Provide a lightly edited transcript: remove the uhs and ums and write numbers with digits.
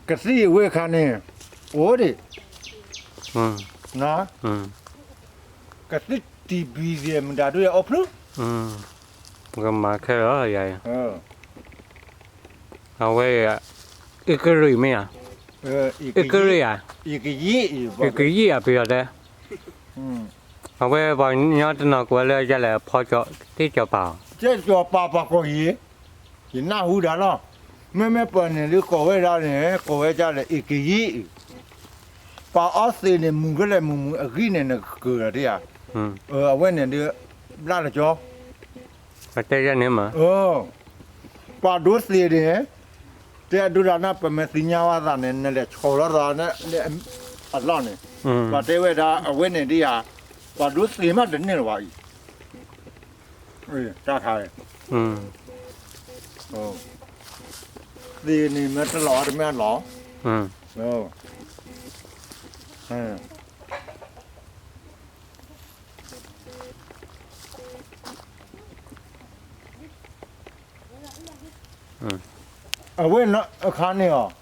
กะสิเวคานี่โอ้ดินะกะสิตีบีเรียมดาด้วยออฟลุก็มาแค่แล้วใหญ่เอาไว้อีกรีไหมอ่ะอีกรีอ่ะอีกยี่อีกยี่อ่ะเปียดเอาไว้บางยอดนอกว่าเลยจะแล้วพอจะที่จะเปล่าเจ๊จ่อปาปาก็ยียินหน้าหูดาล่ะแม่ปนเนี่ยหรือก่อไว้ได้เนี่ยก่อไว้จ้าเลยอีกยี่ปาออสเตรเลียมึงก็เลยมึงอกีเนี่ยเกิดอะไรอ่ะเอาไว้เนี่ยเดี๋ยวลาละจ่อมาเตะยันเนี่ยมาปาดูสิเนี่ยแต่ดูด้านนั้นเป็นสิ่งยาวดานเนี่ยเนี่ยชอลร้านเนี่ยอัดล้อเนี่ยปาเทวดาเอาไว้เนี่ยเดียปาดูสิมาเดินเนี่ยว่าอีจ้าไทยดีนี่มันตลอดไม่หรอเอาไว้เนาะอาคารนี่อ๋อ